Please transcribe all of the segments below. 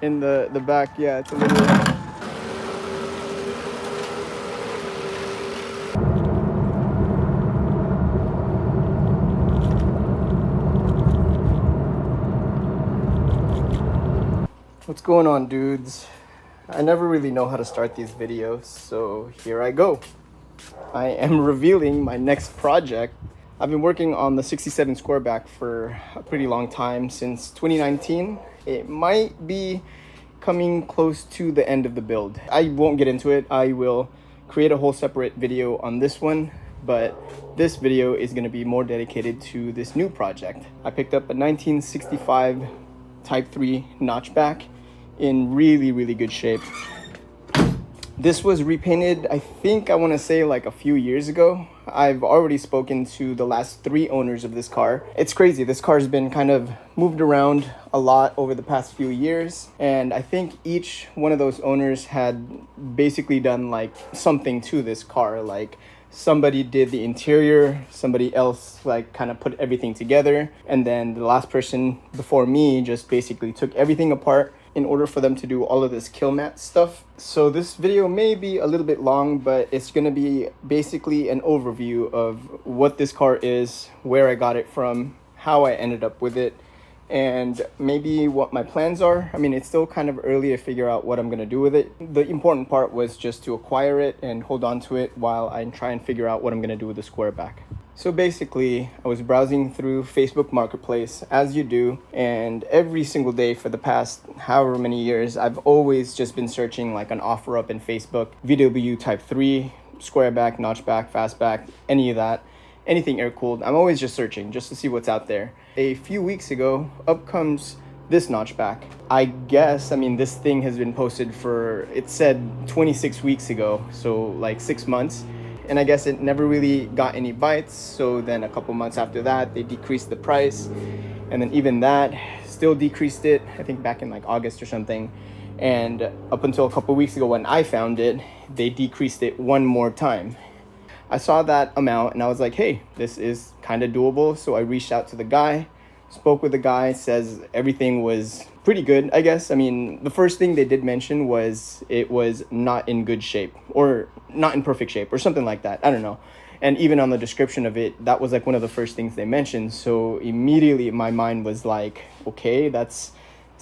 In the back, yeah, it's a little. What's going on, dudes? I never really know how to start these videos, so here I go. I am revealing my next project. I've been working on the 67 squareback for a pretty long time, since 2019. It might be coming close to the end of the build. I won't get into it. I will create a whole separate video on this one, but this video is going to be more dedicated to this new project. I picked up a 1965 Type 3 Notchback in really good shape. This was repainted, I think, I want to say like a few years ago. I've already spoken to the last 3 owners of this car. It's crazy. This car's been kind of moved around a lot over the past few years, and I think each one of those owners had basically done like something to this car. Like somebody did the interior, somebody else like kind of put everything together, and then the last person before me just basically took everything apart in order for them to do all of this kill mat stuff. So this video may be a little bit long, but it's gonna be basically an overview of what this car is, where I got it from, how I ended up with it, and maybe what my plans are. I mean, it's still kind of early to figure out what I'm gonna do with it. The important part was just to acquire it and hold on to it while I try and figure out what I'm gonna do with the squareback. So basically, I was browsing through Facebook Marketplace, as you do, and every single day for the past however many years, I've always just been searching like an offer up in Facebook, VW Type 3, squareback, notchback, fastback, any of that, anything air-cooled. I'm always just searching just to see what's out there. A few weeks ago, up comes this notchback. I guess, I mean, this thing has been posted for, it said 26 weeks ago, so like 6 months. And I guess it never really got any bites. So then a couple months after that, they decreased the price. And then even that still decreased it, I think back in like August or something. And up until a couple weeks ago when I found it, they decreased it one more time. I saw that amount and I was like, hey, this is kind of doable. So I reached out to the guy, spoke with the guy, says everything was pretty good, I guess. I mean, the first thing they did mention was it was not in good shape or not in perfect shape or something like that. I don't know. And even on the description of it, that was like one of the first things they mentioned. So immediately my mind was like, okay, that's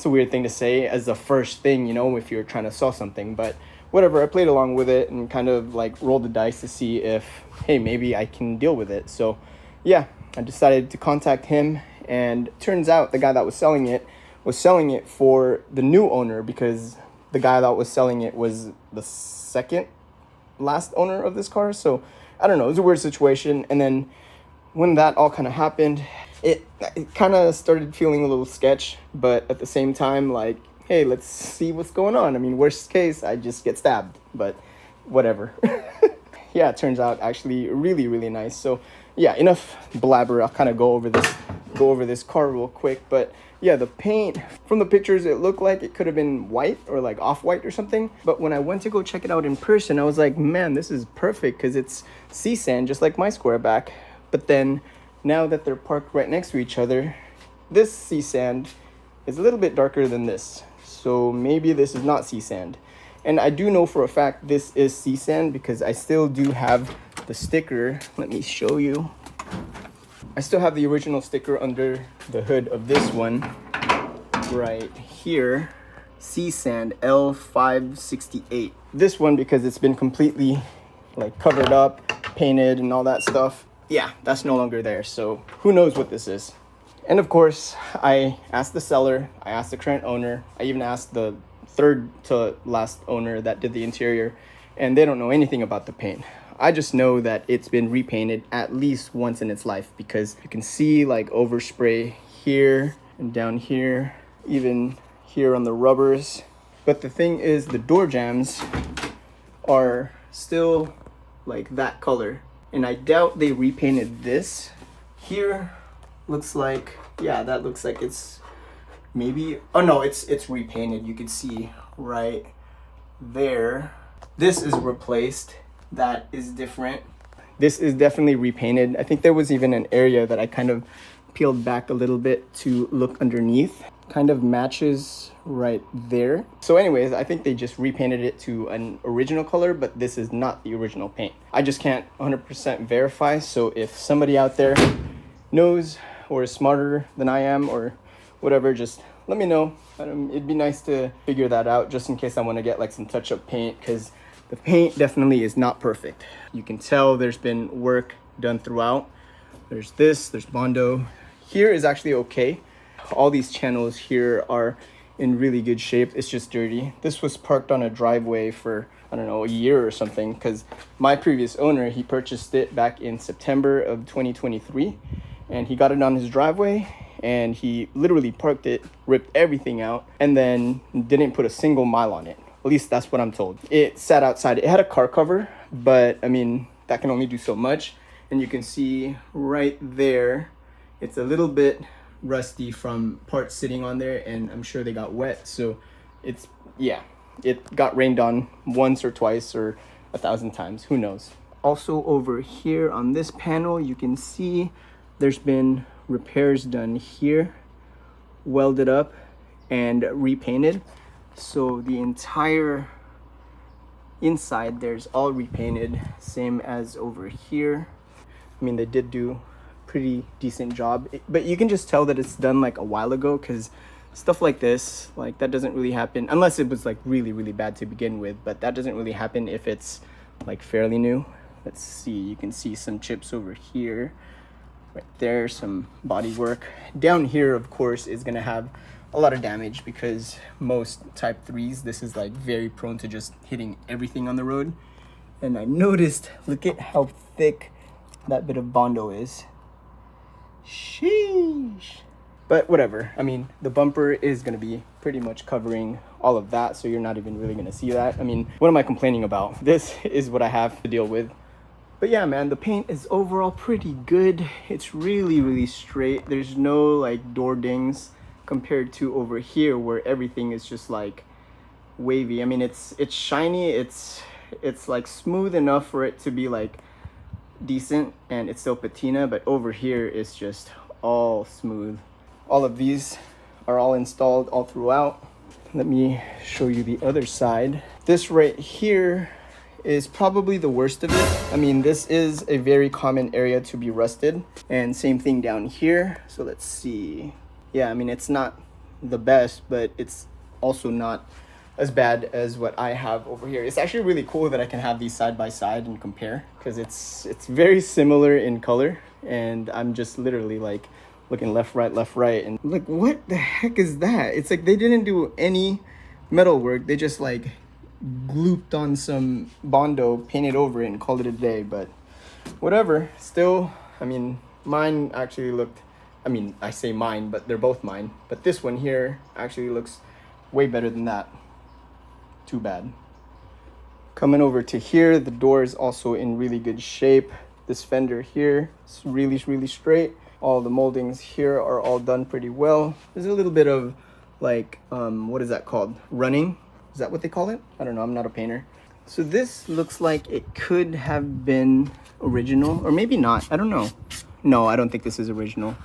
a weird thing to say as the first thing, you know, if you're trying to sell something. But whatever, I played along with it and kind of like rolled the dice to see if, hey, maybe I can deal with it. So yeah, I decided to contact him. And turns out the guy that was selling it for the new owner, because the guy that was selling it was the second last owner of this car. So I don't know, it was a weird situation. And then when that all kind of happened, it kind of started feeling a little sketch, but at the same time, like, hey, let's see what's going on. I mean, worst case, I just get stabbed, but whatever. Yeah, it turns out actually really nice. So yeah, enough blabber. I'll kind of go over this car real quick. But yeah, the paint from the pictures, it looked like it could have been white or like off-white or something. But when I went to go check it out in person, I was like, man, this is perfect because it's sea sand, just like my squareback. But then now that they're parked right next to each other, this sea sand is a little bit darker than this. So maybe this is not sea sand. And I do know for a fact this is sea sand because I still do have the sticker. Let me show you. I still have the original sticker under the hood of this one right here. Sea sand L568. This one, because it's been completely like covered up, painted and all that stuff. Yeah, that's no longer there. So who knows what this is. And of course, I asked the seller, I asked the current owner, I even asked the third to last owner that did the interior, and they don't know anything about the paint. I just know that it's been repainted at least once in its life because you can see like overspray here and down here, even here on the rubbers. But the thing is, the door jambs are still like that color, and I doubt they repainted this. Here looks like, yeah, that looks like it's maybe, oh no, it's repainted. You can see right there. This is replaced. That is different. This is definitely repainted. I think there was even an area that I kind of peeled back a little bit to look underneath. kind of matches right there. So anyways, I think they just repainted it to an original color, but this is not the original paint. I just can't 100% verify, so if somebody out there knows or is smarter than I am or whatever, just let me know. It'd be nice to figure that out just in case I want to get like some touch-up paint, because the paint definitely is not perfect. You can tell there's been work done throughout. There's this, there's Bondo. Here is actually okay. All these channels here are in really good shape. It's just dirty. This was parked on a driveway for, I don't know, a year or something, because my previous owner, he purchased it back in September of 2023, and he got it on his driveway, and he literally parked it, ripped everything out, and then didn't put a single mile on it. At least that's what I'm told. It sat outside. It had a car cover, but I mean, that can only do so much. And you can see right there, it's a little bit rusty from parts sitting on there, and I'm sure they got wet. So it's, yeah, it got rained on once or twice or 1,000 times, who knows. Also over here on this panel, you can see there's been repairs done here, welded up and repainted. So the entire inside there's all repainted, same as over here. I mean, they did do a pretty decent job, but you can just tell that it's done like a while ago, because stuff like this, like that doesn't really happen unless it was like really bad to begin with, but that doesn't really happen if it's like fairly new. Let's see, you can see some chips over here, right there, some body work. Down here, of course, is gonna have a lot of damage because most Type 3s, this is like very prone to just hitting everything on the road. And I noticed, look at how thick that bit of Bondo is. Sheesh. But whatever, I mean, the bumper is gonna be pretty much covering all of that, so you're not even really gonna see that. I mean, what am I complaining about? This is what I have to deal with. But yeah, man, the paint is overall pretty good. It's really straight. There's no like door dings compared to over here where everything is just like wavy. I mean, it's shiny, it's like smooth enough for it to be like decent, and it's still patina, but over here it's just all smooth. All of these are all installed all throughout. Let me show you the other side. This right here is probably the worst of it. I mean, this is a very common area to be rusted, and same thing down here. So let's see. Yeah, I mean, it's not the best, but it's also not as bad as what I have over here. It's actually really cool that I can have these side by side and compare, because it's very similar in color, and I'm just literally like looking left, right, and like, what the heck is that? It's like they didn't do any metal work. They just like glooped on some Bondo, painted over it, and called it a day. But whatever. Still, I mean, mine actually looked, I mean, I say mine, but they're both mine, but this one here actually looks way better than that. Too bad. Coming over to here, the door is also in really good shape. This fender here is really straight. All the moldings here are all done pretty well. There's a little bit of like, what is that called? Running? Is that what they call it? I don't know, I'm not a painter. So this looks like it could have been original, or maybe not, I don't know. No, I don't think this is original.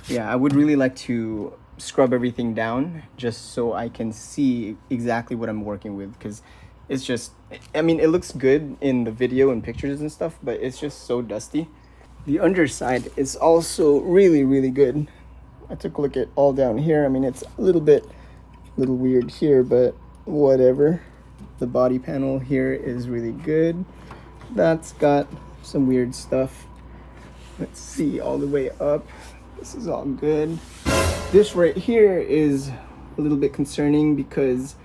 Yeah, I would really like to scrub everything down just so I can see exactly what I'm working with, because it's just, I mean, it looks good in the video and pictures and stuff, but it's just so dusty. The underside is also really good. I took a look at all down here. I mean, it's a little weird here, but whatever. The body panel here is really good. That's got some weird stuff. Let's see, all the way up. This is all good. This right here is a little bit concerning, because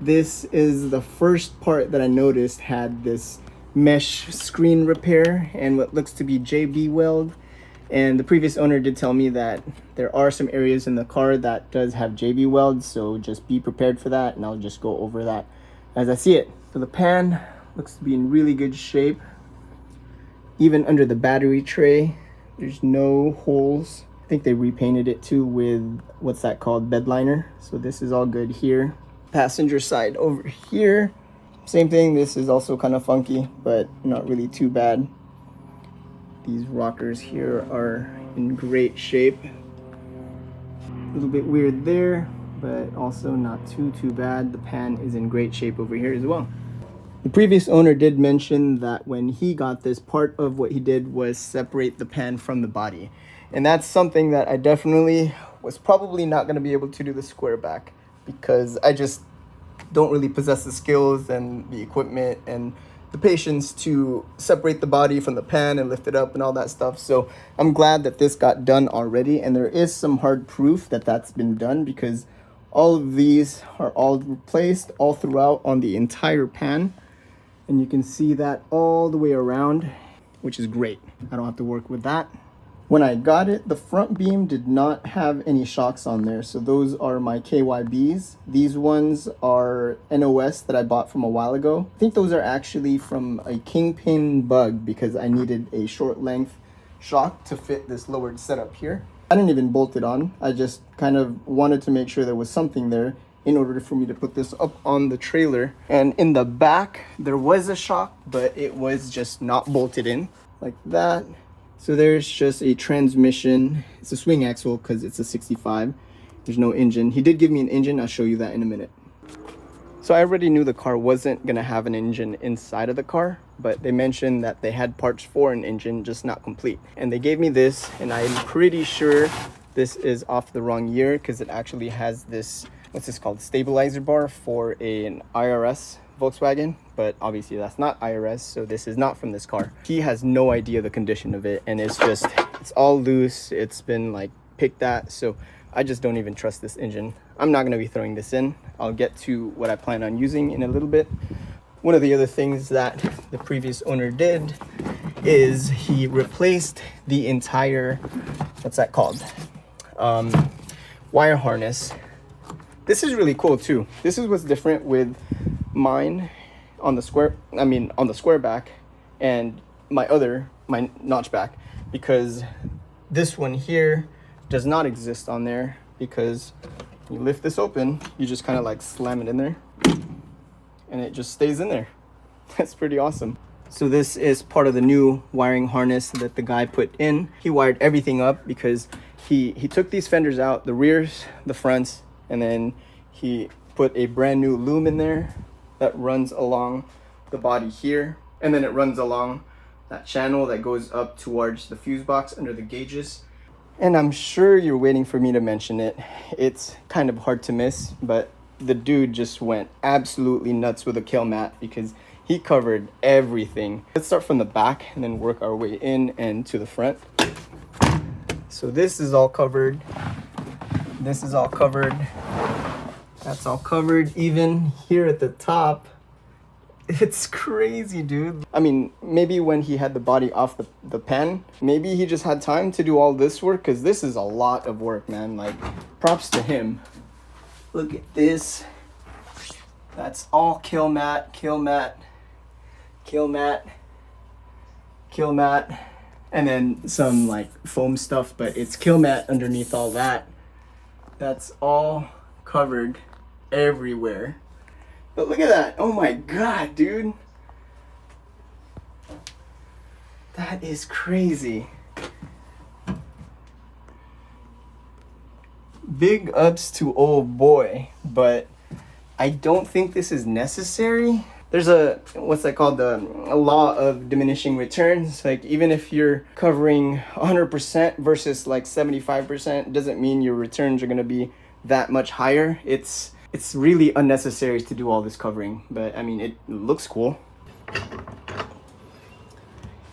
this is the first part that I noticed had this mesh screen repair and what looks to be JB weld. And the previous owner did tell me that there are some areas in the car that does have JB weld, so just be prepared for that, and I'll just go over that as I see it. So the pan looks to be in really good shape. Even under the battery tray, there's no holes. I think they repainted it too with, what's that called, bed liner. So this is all good here. Passenger side over here, same thing. This is also kind of funky, but not really too bad. These rockers here are in great shape. little bit weird there, but also not too bad. The pan is in great shape over here as well. The previous owner did mention that when he got this, part of what he did was separate the pan from the body. And that's something that I definitely was probably not going to be able to do the square back, because I just don't really possess the skills and the equipment and the patience to separate the body from the pan and lift it up and all that stuff. So I'm glad that this got done already, and there is some hard proof that that's been done, because all of these are all replaced all throughout on the entire pan, and you can see that all the way around, which is great. I don't have to work with that. When I got it, the front beam did not have any shocks on there, so those are my KYBs. These ones are NOS that I bought from a while ago. I think those are actually from a Kingpin Bug, because I needed a short length shock to fit this lowered setup here. I didn't even bolt it on. I just kind of wanted to make sure there was something there in order for me to put this up on the trailer. And in the back, there was a shock, but it was just not bolted in like that. So there's just a transmission. It's a swing axle because it's a 65. There's no engine. He did give me an engine. I'll show you that in a minute. So I already knew the car wasn't going to have an engine inside of the car, but they mentioned that they had parts for an engine, just not complete. And they gave me this, and I'm pretty sure this is off the wrong year, because it actually has this, what's this called, stabilizer bar for an IRS Volkswagen, but obviously that's not IRS, so this is not from this car. He has no idea the condition of it, and it's all loose. It's been like picked at, so I just don't even trust this engine. I'm not going to be throwing this in. I'll get to what I plan on using in a little bit. One of the other things that the previous owner did is he replaced the entire, what's that called, wire harness. This is really cool too. This is what's different with mine on the square, on the square back, and my Notchback, because this one here does not exist on there, because you lift this open, you just kind of like slam it in there and it just stays in there. That's pretty awesome. So this is part of the new wiring harness that the guy put in. He wired everything up because he took these fenders out, the rears, the fronts, and then he put a brand new loom in there that runs along the body here, and then it runs along that channel that goes up towards the fuse box under the gauges. And I'm sure you're waiting for me to mention it. It's kind of hard to miss, but the dude just went absolutely nuts with a kill mat, because he covered everything. Let's start from the back and then work our way in and to the front. So this is all covered. This is all covered. That's all covered. Even here at the top, it's crazy, dude. I mean, maybe when he had the body off the pan, maybe he just had time to do all this work, because this is a lot of work, man. Like, props to him. Look at this. That's all kill mat, kill mat, kill mat, kill mat, and then some like foam stuff, but it's kill mat underneath all that. That's all covered everywhere. But look at that. Oh my god, dude. That is crazy. Big ups to old boy, but I don't think this is necessary. There's a, what's that called, a law of diminishing returns. Like, even if you're covering 100% versus like 75%, doesn't mean your returns are going to be that much higher. It's really unnecessary to do all this covering, but I mean, it looks cool.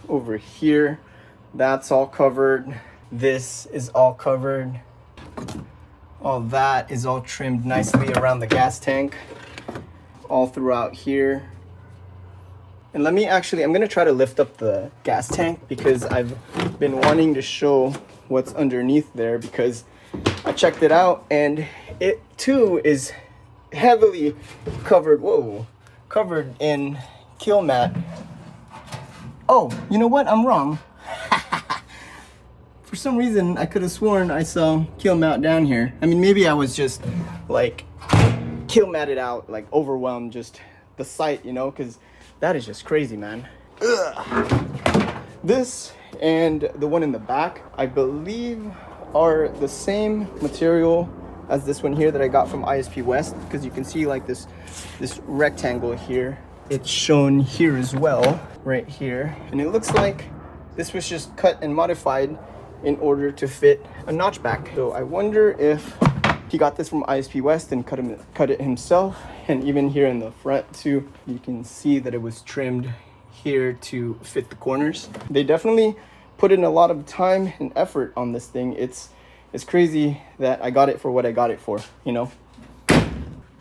Over here, that's all covered. This is all covered. All that is all trimmed nicely around the gas tank, all throughout here. And let me actually, I'm gonna try to lift up the gas tank, because I've been wanting to show what's underneath there, because I checked it out and it too is heavily covered, covered in kill mat. Oh, you know what? I'm wrong. For some reason, I could have sworn I saw kill mat down here. I mean, maybe I was just like kill matted out, like overwhelmed, just the sight, you know, because that is just crazy, man. Ugh. This and the one in the back, I believe are the same material as this one here that I got from ISP West, because you can see like this rectangle here. It's shown here as well, right here. And it looks like this was just cut and modified in order to fit a notchback. So I wonder if he got this from ISP West and cut it himself. And even here in the front too, you can see that it was trimmed here to fit the corners. They definitely put in a lot of time and effort on this thing. It's crazy that I got it for what I got it for, you know?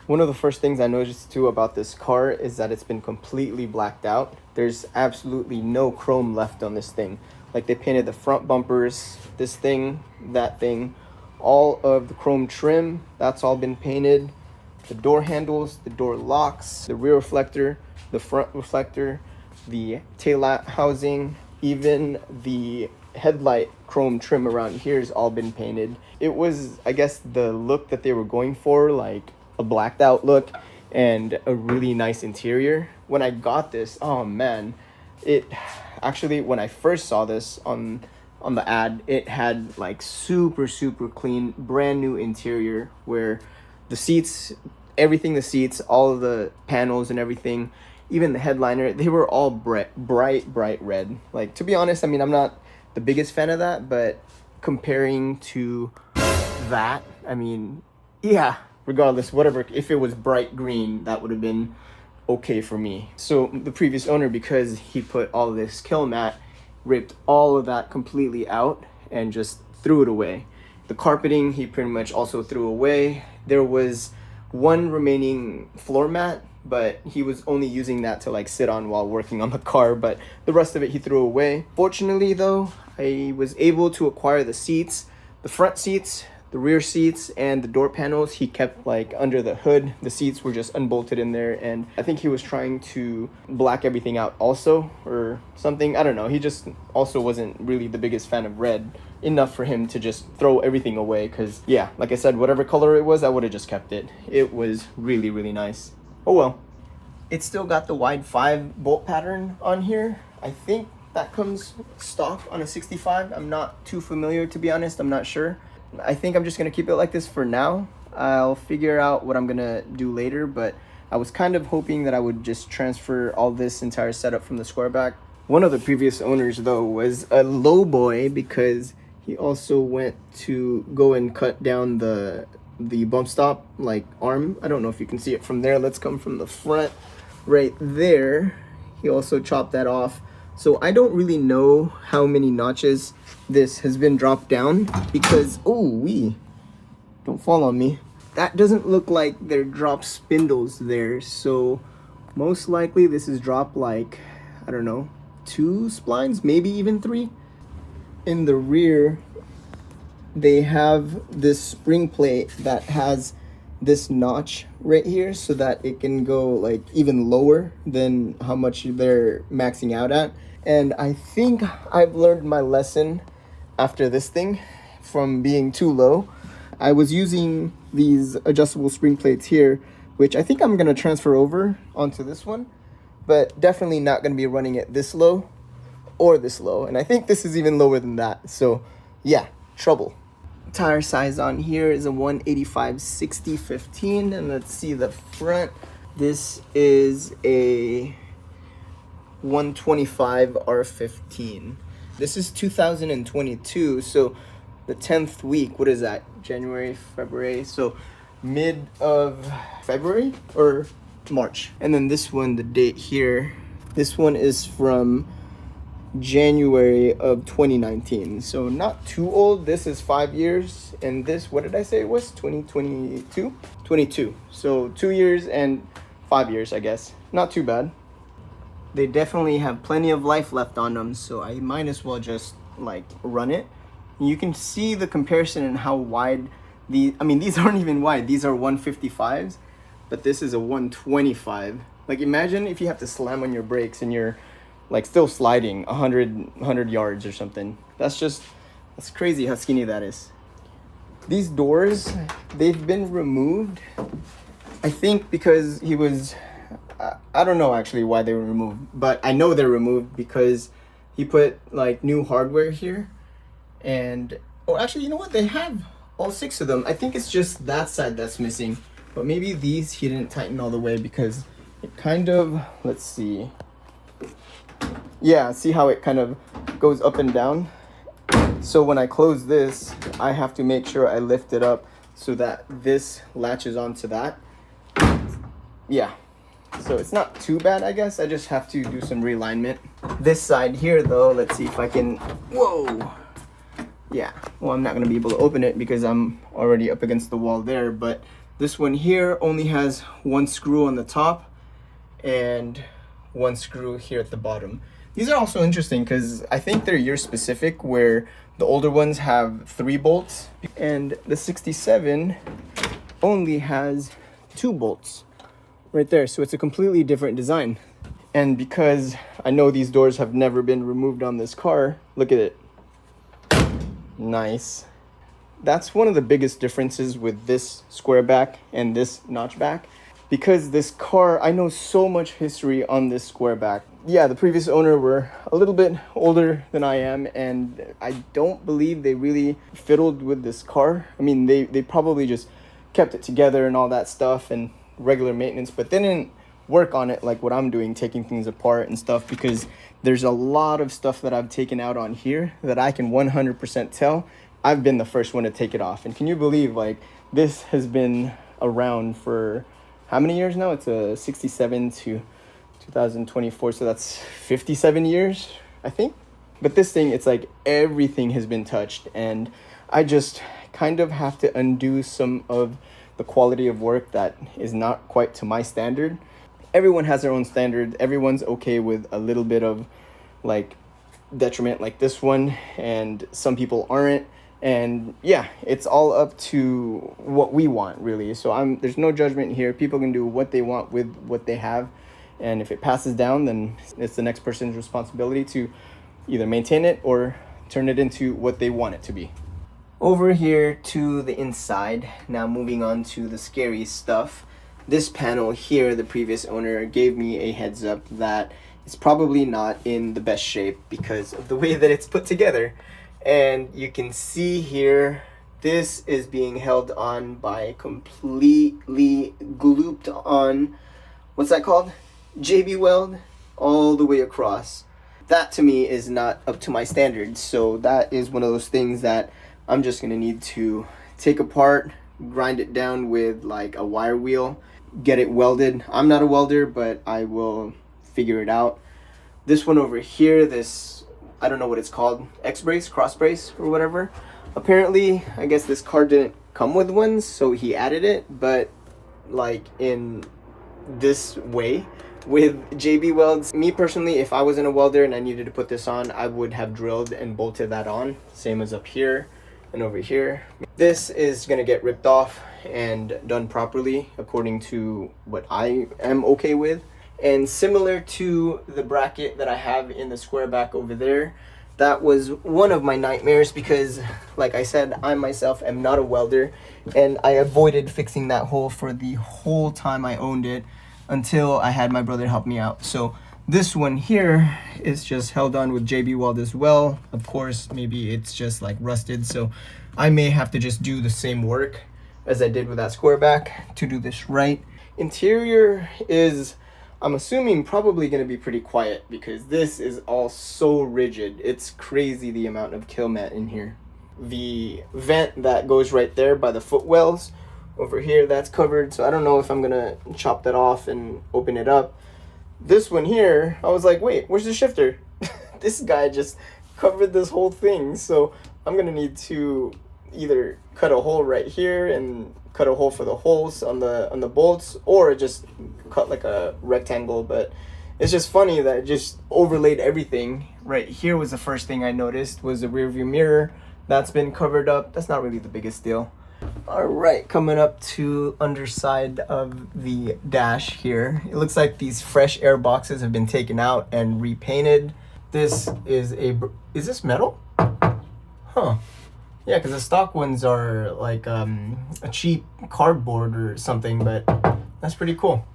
One of the first things I noticed too about this car is that it's been completely blacked out. There's absolutely no chrome left on this thing. Like, they painted the front bumpers, this thing, that thing, all of the chrome trim, that's all been painted. The door handles, the door locks, the rear reflector, the front reflector, the tail lamp housing, even the headlight chrome trim around here has all been painted. It was, I guess, the look that they were going for, like a blacked out look and a really nice interior. When I got this, oh man, it actually, when I first saw this on the ad, it had like super clean, brand new interior, where the seats, everything, the seats, all of the panels and everything, even the headliner, they were all bright red. Like, to be honest, I mean, I'm not the biggest fan of that, but comparing to that, I mean, yeah, regardless, whatever, if it was bright green, that would have been okay for me. So the previous owner, because he put all this kill mat, ripped all of that completely out and just threw it away. The carpeting, he pretty much also threw away. There was one remaining floor mat, but he was only using that to like sit on while working on the car, but the rest of it he threw away. Fortunately though, I was able to acquire the seats, the front seats, the rear seats, and the door panels. He kept like under the hood. The seats were just unbolted in there, and I think he was trying to black everything out also or something. I don't know. He just also wasn't really the biggest fan of red enough for him to just throw everything away, because yeah, like I said, whatever color it was, I would have just kept it. It was really nice. Oh well. It's still got the wide 5 bolt pattern on here. I think that comes stock on a 65. I'm not too familiar, to be honest. I'm not sure. I think I'm just gonna keep it like this for now. I'll figure out what I'm gonna do later, but I was kind of hoping that I would just transfer all this entire setup from the Squareback. One of the previous owners though was a low boy, because he also went to go and cut down the bump stop like arm. I don't know if you can see it from there. Let's come from the front right there. He also chopped that off. So I don't really know how many notches this has been dropped down, because don't fall on me. That doesn't look like they're drop spindles there, so most likely this is dropped like, I don't know, 2 splines, maybe even 3. In the rear, they have this spring plate that has this notch right here so that it can go like even lower than how much they're maxing out at. And I think I've learned my lesson after this thing from being too low. I was using these adjustable spring plates here, which I think I'm gonna transfer over onto this one, but definitely not gonna be running it this low or this low. And I think this is even lower than that. So yeah, trouble. Tire size on here is a 185/60/15, and let's see the front. This is a 125 R15. This is 2022, so the 10th week, what is that? January, February, so mid of February or March. And then this one, the date here, this one is from January of 2019, so not too old. This is 5 years, and this, what did I say it was? 2022? 22. So 2 years and 5 years, I guess. Not too bad. They definitely have plenty of life left on them, so I might as well just like run it. You can see the comparison and how wide these aren't even wide. These are 155s, but this is a 125. Like, imagine if you have to slam on your brakes and you're like still sliding 100 yards or something. That's crazy how skinny that is. These doors, they've been removed, I think because he was, I don't know actually why they were removed, but I know they're removed because he put like new hardware here, and Oh, actually, you know what? They have all 6 of them. I think it's just that side that's missing. But maybe these he didn't tighten all the way because it kind of, let's see. Yeah, see how it kind of goes up and down? So when I close this, I have to make sure I lift it up so that this latches onto that. Yeah, so it's not too bad, I guess. I just have to do some realignment. This side here, though, let's see if I can, whoa. Yeah, well, I'm not gonna be able to open it because I'm already up against the wall there, but this one here only has 1 screw on the top and 1 screw here at the bottom. These are also interesting because I think they're year specific, where the older ones have 3 bolts and the 67 only has 2 bolts right there. So it's a completely different design. And because I know these doors have never been removed on this car, look at it. Nice. That's one of the biggest differences with this square back and this notchback. Because this car, I know so much history on this square back. Yeah, the previous owner were a little bit older than I am, and I don't believe they really fiddled with this car. I mean, they probably just kept it together and all that stuff and regular maintenance, but they didn't work on it like what I'm doing, taking things apart and stuff, because there's a lot of stuff that I've taken out on here that I can 100% tell I've been the first one to take it off. And can you believe, like, this has been around for how many years now? It's a 67 to 2024, so that's 57 years, I think. But this thing, it's like everything has been touched, and I just kind of have to undo some of the quality of work that is not quite to my standard. Everyone has their own standard. Everyone's okay with a little bit of like detriment like this one, and some people aren't. And yeah, it's all up to what we want, really. So there's no judgment here. People can do what they want with what they have, and if it passes down, then it's the next person's responsibility to either maintain it or turn it into what they want it to be. Over here to the inside, now moving on to the scary stuff. This panel here, the previous owner gave me a heads up that it's probably not in the best shape because of the way that it's put together. And you can see here, this is being held on by completely glooped on, what's that called? JB weld all the way across. That to me is not up to my standards. So that is one of those things that I'm just gonna need to take apart, grind it down with like a wire wheel, get it welded. I'm not a welder, but I will figure it out. This one over here, this, I don't know what it's called, X-brace, cross brace, or whatever. Apparently, I guess this car didn't come with one, so he added it, but like in this way with JB welds. Me personally, if I wasn't a welder and I needed to put this on, I would have drilled and bolted that on, same as up here and over here. This is gonna get ripped off and done properly according to what I am okay with. And similar to the bracket that I have in the square back over there, that was one of my nightmares because, like I said, I myself am not a welder, and I avoided fixing that hole for the whole time I owned it until I had my brother help me out. So this one here is just held on with JB weld as well. Of course, maybe it's just like rusted, so I may have to just do the same work as I did with that square back to do this right. Interior is, I'm assuming, probably going to be pretty quiet because this is all so rigid. It's crazy the amount of kill mat in here. The vent that goes right there by the footwells over here, that's covered, so I don't know if I'm going to chop that off and open it up. This one here, I was like, wait, where's the shifter? This guy just covered this whole thing, so I'm going to need to either cut a hole right here and cut a hole for the holes on the bolts, or just cut like a rectangle. But it's just funny that it just overlaid everything. Right here was the first thing I noticed, was the rear view mirror. That's been covered up. That's not really the biggest deal. All right, coming up to underside of the dash here. It looks like these fresh air boxes have been taken out and repainted. This is this metal? Huh. Yeah, because the stock ones are like a cheap cardboard or something, but that's pretty cool.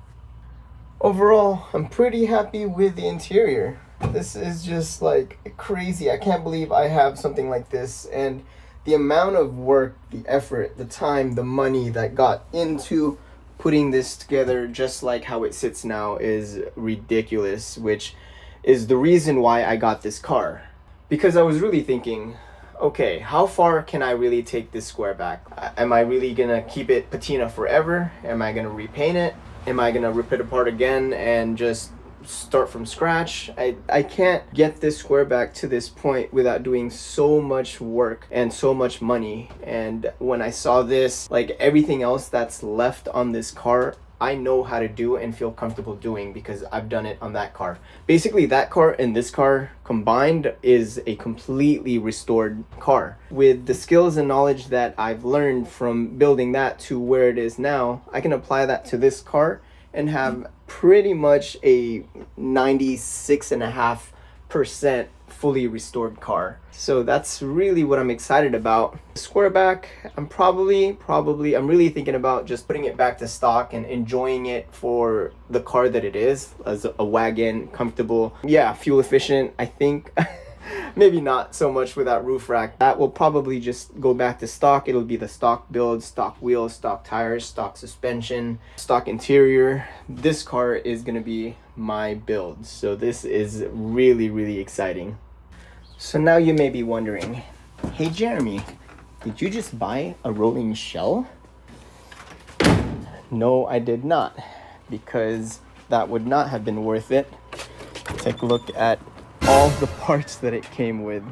Overall, I'm pretty happy with the interior. This is just like crazy. I can't believe I have something like this, and the amount of work, the effort, the time, the money that got into putting this together just like how it sits now is ridiculous, which is the reason why I got this car. Because I was really thinking, okay, how far can I really take this square back? Am I really gonna keep it patina forever? Am I gonna repaint it? Am I gonna rip it apart again and just start from scratch? I can't get this square back to this point without doing so much work and so much money. And when I saw this, like everything else that's left on this car, I know how to do and feel comfortable doing because I've done it on that car. Basically, that car and this car combined is a completely restored car. With the skills and knowledge that I've learned from building that to where it is now, I can apply that to this car and have pretty much a 96.5% fully restored car. So that's really what I'm excited about. Squareback, I'm really thinking about just putting it back to stock and enjoying it for the car that it is, as a wagon, comfortable, yeah, fuel efficient, I think. Maybe not so much with that roof rack. That will probably just go back to stock. It'll be the stock build, stock wheels, stock tires, stock suspension, stock interior. This car is gonna be my build. So this is really, really exciting. So now you may be wondering, hey Jeremy, did you just buy a rolling shell? No, I did not, because that would not have been worth it. Take a look at all the parts that it came with.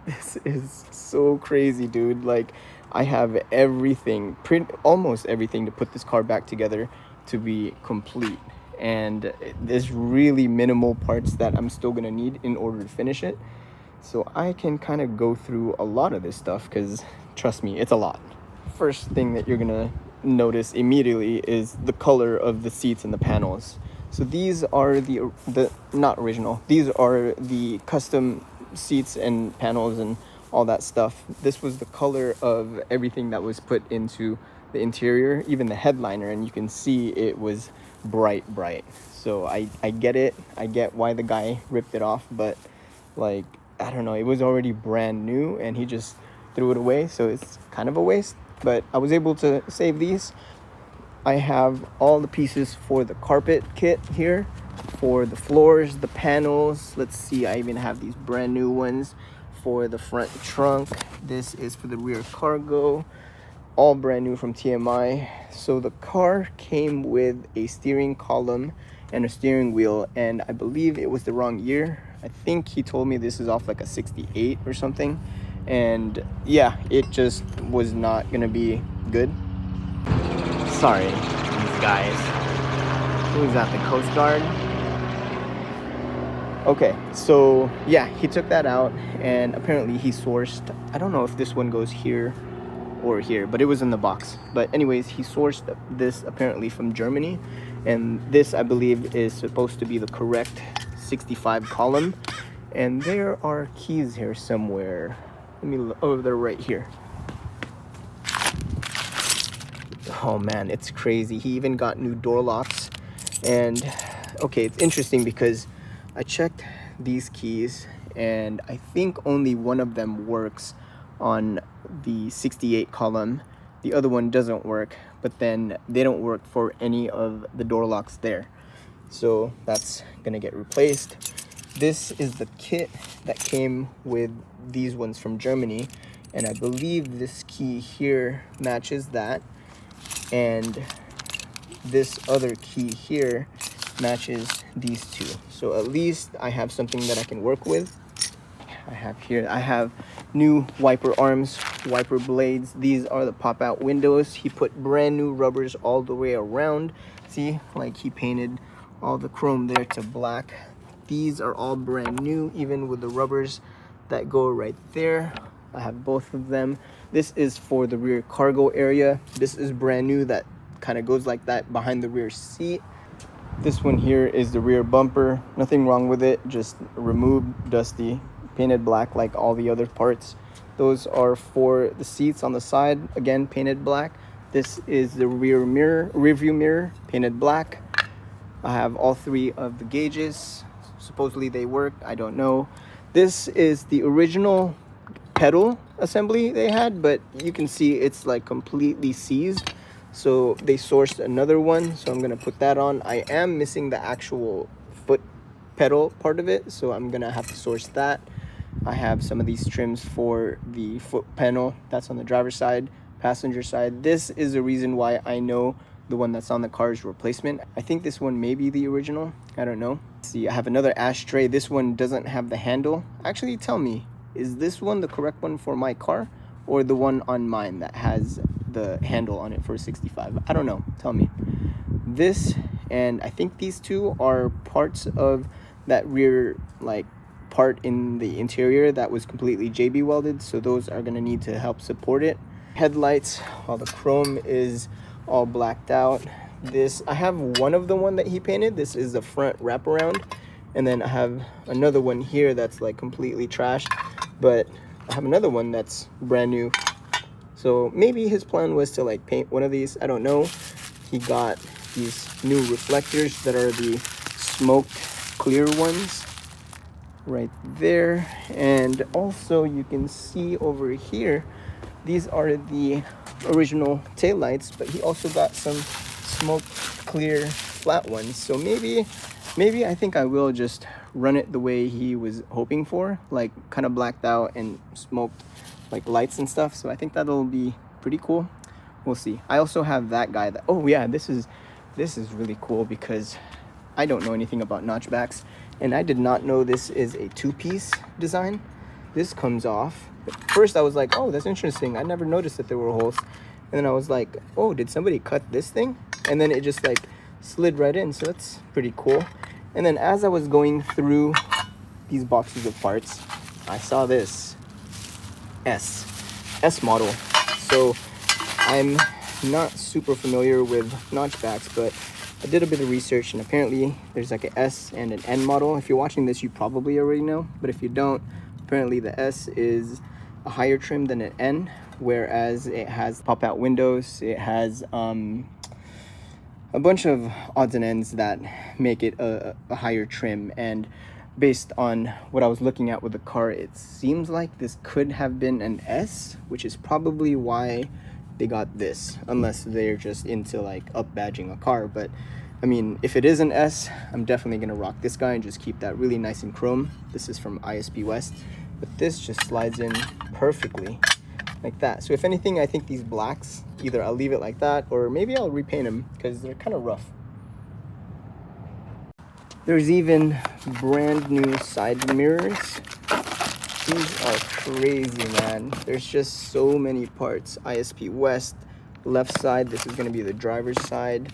This is so crazy, dude. Like, I have everything, almost everything to put this car back together to be complete. And there's really minimal parts that I'm still gonna need in order to finish it. So I can kind of go through a lot of this stuff because, trust me, it's a lot. First thing that you're gonna notice immediately is the color of the seats and the panels. So these are the not original. These are the custom seats and panels and all that stuff. This was the color of everything that was put into the interior, even the headliner, and you can see it was bright. So I get it. I get why the guy ripped it off, but like, I don't know, it was already brand new and he just threw it away, so it's kind of a waste. But I was able to save these. I have all the pieces for the carpet kit here, for the floors, the panels. Let's see, I even have these brand new ones for the front trunk. This is for the rear cargo, all brand new from TMI. So the car came with a steering column and a steering wheel, and I believe it was the wrong year. I think he told me this is off like a 68 or something. And yeah, it just was not gonna be good. Sorry, these guys. Who is that, the Coast Guard? Okay, so yeah, he took that out and apparently he sourced, I don't know if this one goes here or here, but it was in the box. But anyways, he sourced this apparently from Germany, and this I believe is supposed to be the correct 65 column. And there are keys here somewhere. Let me look. Oh, they're right here. Oh man, it's crazy. He even got new door locks. And okay, it's interesting because I checked these keys and I think only one of them works on the 68 column. The other one doesn't work, but then they don't work for any of the door locks there. So that's gonna get replaced. This is the kit that came with these ones from Germany, and I believe this key here matches that, and this other key here matches these two. So at least I have something that I can work with. I have new wiper arms, wiper blades. These are the pop-out windows. He put brand new rubbers all the way around. See, like he painted all the chrome there to black. These are all brand new, even with the rubbers that go right there. I have both of them. This is for the rear cargo area. This is brand new, that kind of goes like that behind the rear seat. This one here is the rear bumper. Nothing wrong with it, just removed, dusty, painted black like all the other parts. Those are for the seats on the side, again painted black. This is the rear view mirror, painted black. I have all three of the gauges. Supposedly they work, I don't know. This is the original pedal assembly they had, but you can see it's like completely seized. So they sourced another one, so I'm gonna put that on. I am missing the actual foot pedal part of it, so I'm gonna have to source that. I have some of these trims for the foot panel. That's on the driver's side. Passenger side, this is the reason why I know the one that's on the car is replacement. I think this one may be the original. I don't know. See, I have another ashtray. This one doesn't have the handle. Actually, tell me, is this one the correct one for my car, or the one on mine that has the handle on it for 65? I don't know. Tell me. This and I think these two are parts of that rear like part in the interior that was completely JB welded, so those are gonna need to help support it. Headlights, all the chrome is all blacked out. This, I have one of the one that he painted. This is the front wraparound, and then I have another one here that's like completely trashed, but I have another one that's brand new. So maybe his plan was to like paint one of these, I don't know. He got these new reflectors that are the smoked clear ones right there. And also you can see over here, these are the original taillights, but he also got some smoked clear flat ones. So maybe I think I will just run it the way he was hoping for, like kind of blacked out and smoked like lights and stuff. So I think that'll be pretty cool. We'll see. I also have that guy that, oh yeah, this is really cool because I don't know anything about notchbacks, and I did not know this is a two-piece design. This comes off. At first I was like, oh, that's interesting. I never noticed that there were holes. And then I was like, oh, did somebody cut this thing? And then it just like slid right in. So that's pretty cool. And then as I was going through these boxes of parts, I saw this S model. So I'm not super familiar with notchbacks, but I did a bit of research, and apparently there's like an S and an N model. If you're watching this, you probably already know, but if you don't, apparently the S is a higher trim than an N, whereas it has pop-out windows. It has a bunch of odds and ends that make it a higher trim. And based on what I was looking at with the car, it seems like this could have been an S, which is probably why they got this, unless they're just into like up badging a car. But I mean, if it is an S, I'm definitely gonna rock this guy and just keep that really nice and chrome. This is from ISP West, but this just slides in perfectly like that. So if anything, I think these blacks, either I'll leave it like that or maybe I'll repaint them because they're kind of rough. There's even brand new side mirrors. These are crazy, man. There's just so many parts. ISP West, left side. This is gonna be the driver's side.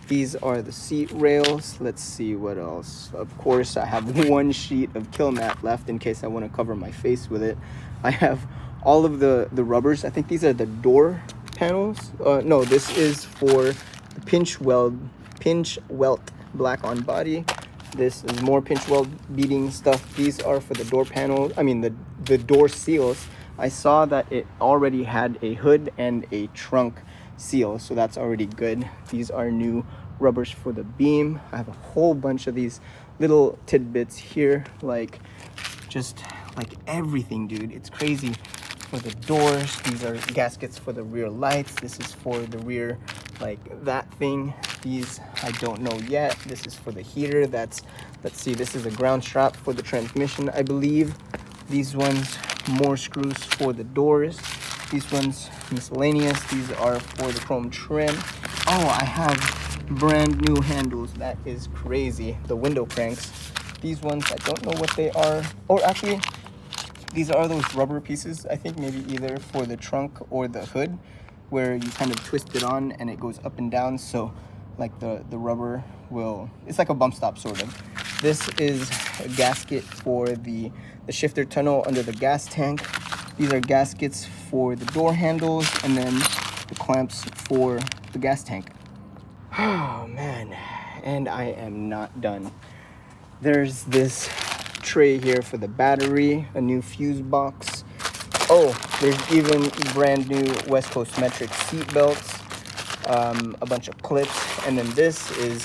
These are the seat rails. Let's see what else. Of course, I have one sheet of kill mat left in case I want to cover my face with it. I have all of the rubbers. I think these are the door panels. No, this is for the pinch weld black on body. This is more pinch weld beading stuff. These are for the door panel. I mean the door seals. I saw that it already had a hood and a trunk seal, so that's already good. These are new rubbers for the beam. I have a whole bunch of these little tidbits here, like just like everything, dude. It's crazy. For the doors, these are gaskets for the rear lights. This is for the rear, like that thing. These I don't know yet. This is for the heater. Let's see, this is a ground strap for the transmission, I believe. These ones, more screws for the doors. These ones miscellaneous. These are for the chrome trim. Oh, I have brand new handles. That is crazy. The window cranks. These ones, I don't know what they are. Or actually, these are those rubber pieces, I think maybe either for the trunk or the hood, where you kind of twist it on and it goes up and down, so like the rubber will, it's like a bump stop sort of. This is a gasket for the shifter tunnel under the gas tank. These are gaskets for the door handles, and then the clamps for the gas tank. Oh man, and I am not done. There's this tray here for the battery, a new fuse box. Oh, there's even brand new West Coast metric seat belts, a bunch of clips, and then this is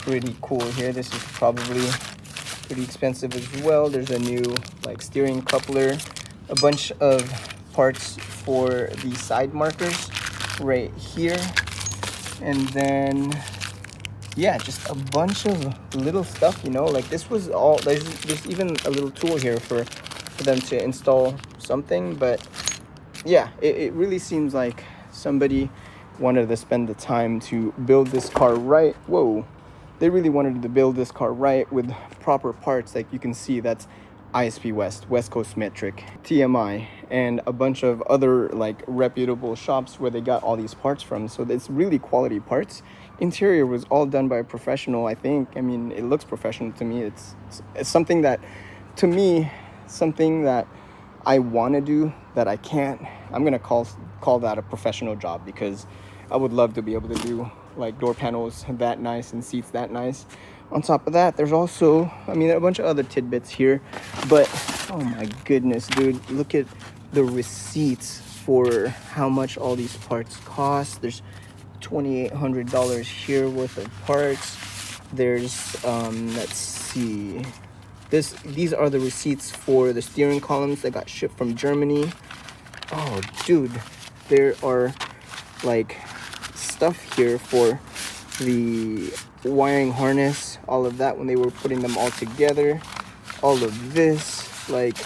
pretty cool here. This is probably pretty expensive as well. There's a new like steering coupler, a bunch of parts for the side markers right here, and then yeah, just a bunch of little stuff, you know, like this was all, there's even a little tool here for them to install something. But yeah, it really seems like somebody wanted to spend the time to build this car right. Whoa, they really wanted to build this car right with proper parts. Like you can see, that's ISP West Coast Metric, TMI, and a bunch of other like reputable shops where they got all these parts from. So it's really quality parts. Interior was all done by a professional, I think. I mean, it looks professional to me. It's something that, to me, something that I want to do that I can't. I'm gonna call that a professional job, because I would love to be able to do like door panels that nice and seats that nice. On top of that, there's also, I mean, a bunch of other tidbits here, but oh my goodness, dude, look at the receipts for how much all these parts cost. There's $2,800 here worth of parts. There's let's see, these are the receipts for the steering columns that got shipped from Germany. Oh dude, there are like stuff here for the wiring harness, all of that when they were putting them all together. All of this, like,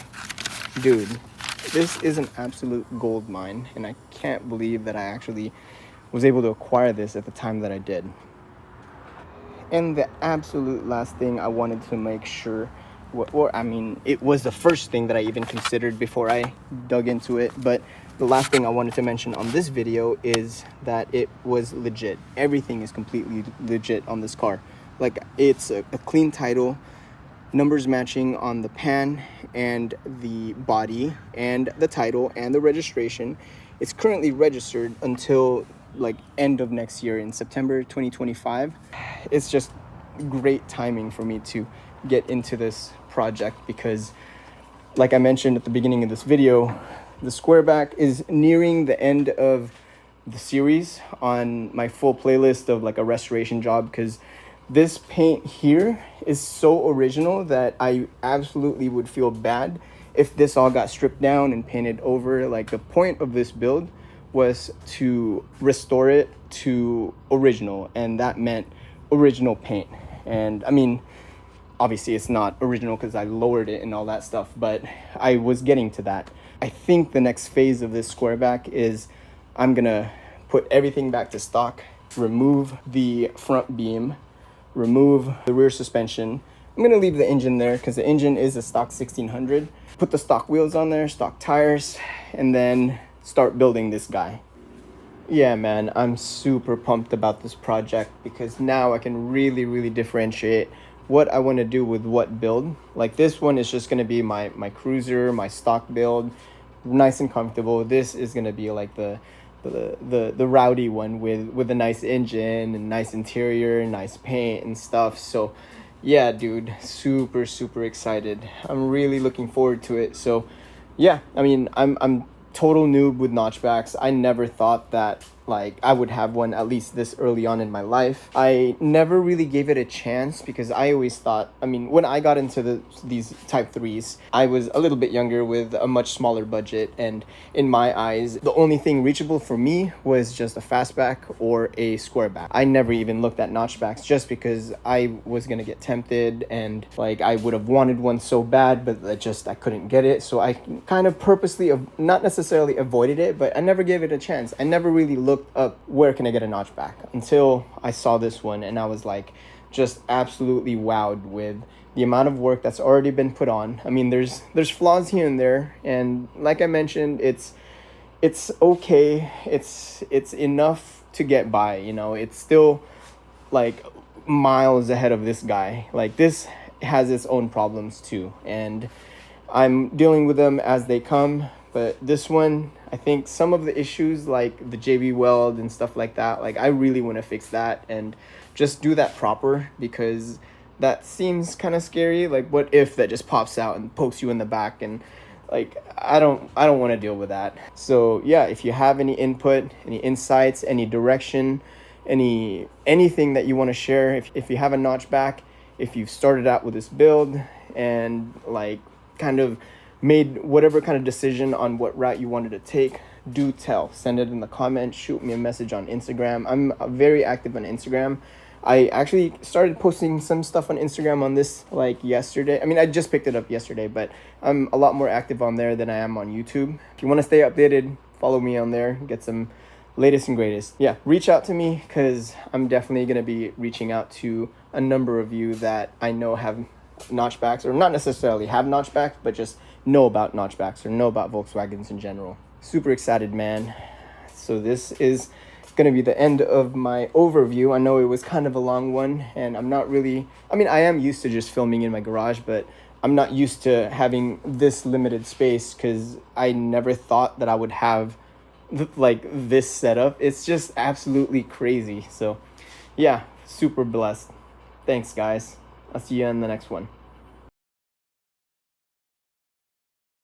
dude, this is an absolute gold mine, and I can't believe that I actually was able to acquire this at the time that I did. And the absolute last thing I wanted to make sure, or I mean, it was the first thing that I even considered before I dug into it, but the last thing I wanted to mention on this video is that it was legit. Everything is completely legit on this car. Like, it's a clean title, numbers matching on the pan and the body and the title and the registration. It's currently registered until like end of next year in September 2025. It's just great timing for me to get into this project, because like I mentioned at the beginning of this video, the Squareback is nearing the end of the series on my full playlist of like a restoration job, because this paint here is so original that I absolutely would feel bad if this all got stripped down and painted over. Like, the point of this build was to restore it to original, and that meant original paint. And I mean, obviously it's not original because I lowered it and all that stuff, but I was getting to that. I think the next phase of this Squareback is I'm gonna put everything back to stock, remove the front beam, remove the rear suspension. I'm gonna leave the engine there because the engine is a stock 1600. Put the stock wheels on there, stock tires, and then start building this guy. Yeah, man, I'm super pumped about this project, because now I can really differentiate what I want to do with what build. Like, this one is just going to be my cruiser, my stock build, nice and comfortable. This is going to be like the rowdy one with a nice engine and nice interior, nice paint and stuff. So yeah, dude, super excited. I'm really looking forward to it. So yeah, I mean, I'm total noob with notchbacks. I never thought that like I would have one at least this early on in my life. I never really gave it a chance, because I always thought, I mean, when I got into these Type 3s, I was a little bit younger with a much smaller budget, and in my eyes, the only thing reachable for me was just a fastback or a squareback. I never even looked at notchbacks, just because I was gonna get tempted, and like I would have wanted one so bad, but I couldn't get it. So I kind of purposely, not necessarily avoided it, but I never gave it a chance. I never really looked up where can I get a notchback until I saw this one, and I was like just absolutely wowed with the amount of work that's already been put on. I mean, there's flaws here and there, and like I mentioned, it's okay. It's enough to get by, you know. It's still like miles ahead of this guy. Like, this has its own problems too, and I'm dealing with them as they come. But this one, I think some of the issues like the JB weld and stuff like that, like I really want to fix that and just do that proper, because that seems kind of scary. Like, what if that just pops out and pokes you in the back, and like I don't want to deal with that. So yeah, if you have any input, any insights, any direction, anything that you want to share, if you have a notchback, if you've started out with this build and like kind of made whatever kind of decision on what route you wanted to take, do tell. Send it in the comments, shoot me a message on Instagram. I'm very active on Instagram. I actually started posting some stuff on Instagram on this like yesterday. I mean, I just picked it up yesterday, but I'm a lot more active on there than I am on YouTube. If you want to stay updated, follow me on there, get some latest and greatest. Yeah, reach out to me, because I'm definitely going to be reaching out to a number of you that I know have notchbacks, or not necessarily have notchbacks, but just know about notchbacks or know about Volkswagens in general. Super excited, man. So this is going to be the end of my overview. I know it was kind of a long one, and I'm not really, I mean, I am used to just filming in my garage, but I'm not used to having this limited space, because I never thought that I would have like this setup. It's just absolutely crazy. So yeah, super blessed. Thanks, guys. I'll see you in the next one.